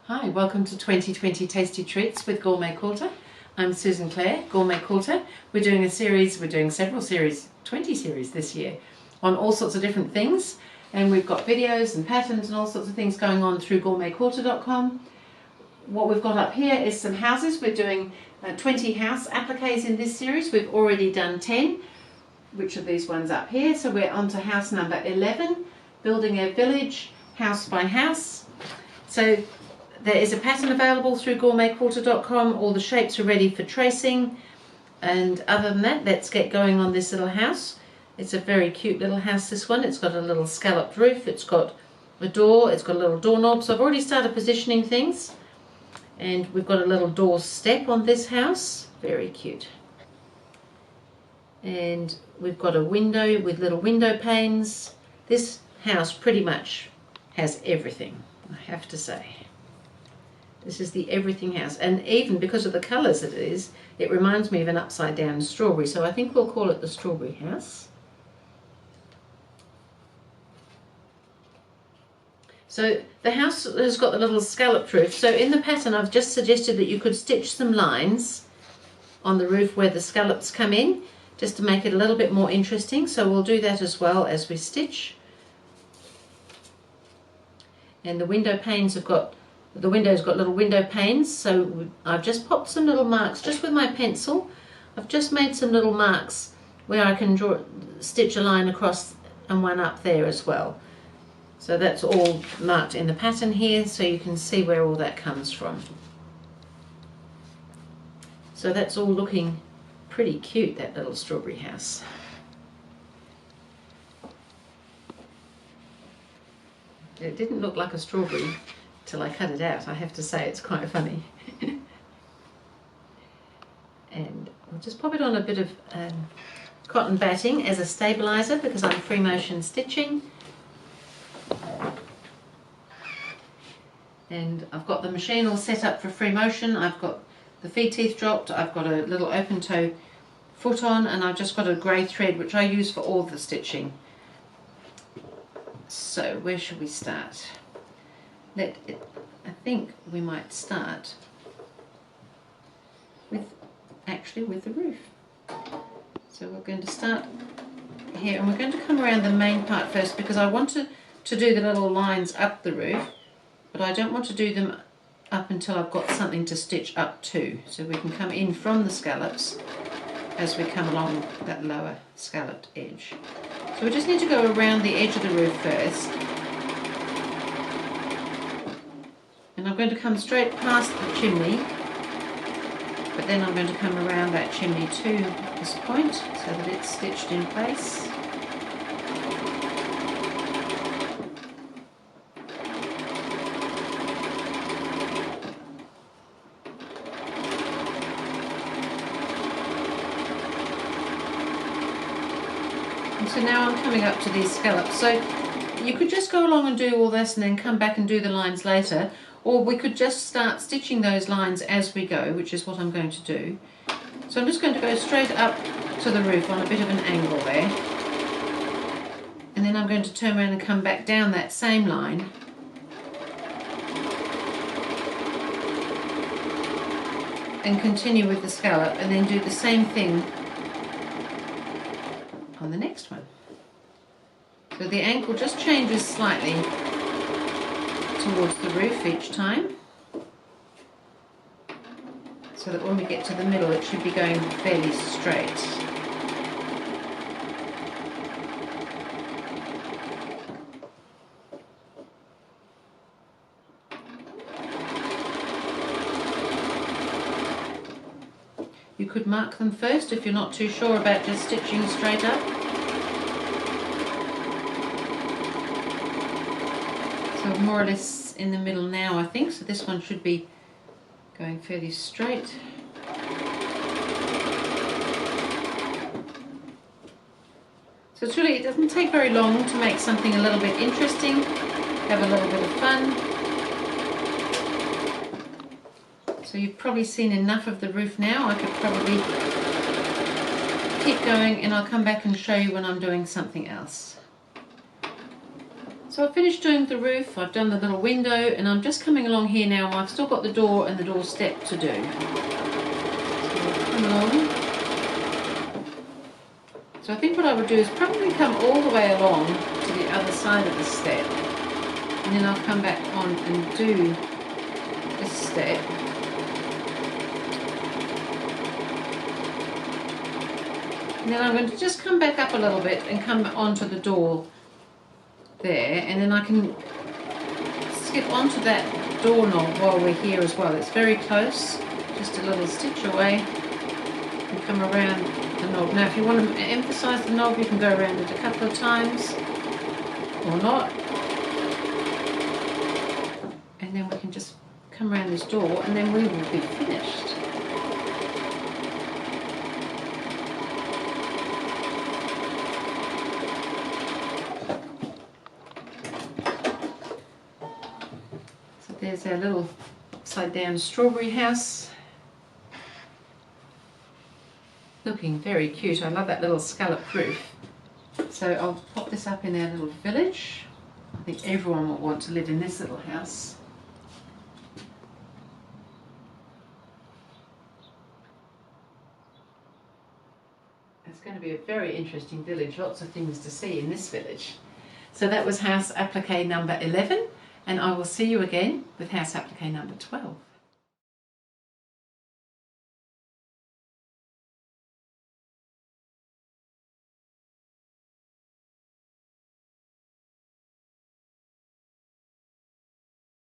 Hi, welcome to 2020 Tasty Treats with GourmetQuilter. I'm SusanClaire, GourmetQuilter. We're doing several series, 20 series this year, on all sorts of different things. And we've got videos and patterns and all sorts of things going on through gourmetquilter.com. What we've got up here is some houses. We're doing 20 house appliques in this series. We've already done 10, which are these ones up here. So we're on to house number 11, building a village house by house. So there is a pattern available through gourmetquilter.com. All the shapes are ready for tracing, and other than that, let's get going on this little house. It's a very cute little house, this one. It's got a little scalloped roof, it's got a door, it's got a little doorknob. So I've already started positioning things, and we've got a little door step on this house. Very cute. And we've got a window with little window panes. This house pretty much has everything, I have to say. This is the everything house, and even because of the colours it reminds me of an upside down strawberry, so I think we'll call it the strawberry house. So the house has got the little scalloped roof, so in the pattern I've just suggested that you could stitch some lines on the roof where the scallops come in, just to make it a little bit more interesting, so we'll do that as well as we stitch. And the window panes have got the window's got little window panes, so I've just popped some little marks just with my pencil. I've just made some little marks where I can stitch a line across and one up there as well. So that's all marked in the pattern here, so you can see where all that comes from. So that's all looking pretty cute, that little strawberry house. It didn't look like a strawberry till I cut it out, I have to say. It's quite funny. And I'll just pop it on a bit of cotton batting as a stabilizer because I'm free motion stitching. And I've got the machine all set up for free motion. I've got the feed teeth dropped, I've got a little open toe foot on, and I've just got a grey thread which I use for all the stitching. So where should we start? I think we might start with the roof. So we're going to start here, and we're going to come around the main part first because I want to do the little lines up the roof, but I don't want to do them up until I've got something to stitch up to. So we can come in from the scallops as we come along that lower scalloped edge. So we just need to go around the edge of the roof first. And I'm going to come straight past the chimney, but then I'm going to come around that chimney to this point so that it's stitched in place. And so now I'm coming up to these scallops. So you could just go along and do all this and then come back and do the lines later. Or we could just start stitching those lines as we go, which is what I'm going to do. So I'm just going to go straight up to the roof on a bit of an angle there. And then I'm going to turn around and come back down that same line. And continue with the scallop, and then do the same thing on the next one. So the angle just changes slightly towards the roof each time, so that when we get to the middle it should be going fairly straight. You could mark them first if you're not too sure about just stitching straight up. So more or less in the middle now, I think, so this one should be going fairly straight. So it's really, it doesn't take very long to make something a little bit interesting, have a little bit of fun. So you've probably seen enough of the roof now. I could probably keep going and I'll come back and show you when I'm doing something else. So I've finished doing the roof, I've done the little window, and I'm just coming along here now. I've still got the door and the door step to do. So I'll come along. So I think what I would do is probably come all the way along to the other side of the step, and then I'll come back on and do this step. And then I'm going to just come back up a little bit and come onto the door there, and then I can skip onto that doorknob while we're here as well. It's very close, just a little stitch away, and come around the knob. Now if you want to emphasize the knob, you can go around it a couple of times or not, and then we can just come around this door and then we will be finished. There's our little upside down strawberry house. Looking very cute. I love that little scallop roof. So I'll pop this up in our little village. I think everyone will want to live in this little house. It's going to be a very interesting village. Lots of things to see in this village. So that was house applique number 11. And I will see you again with house applique number 12.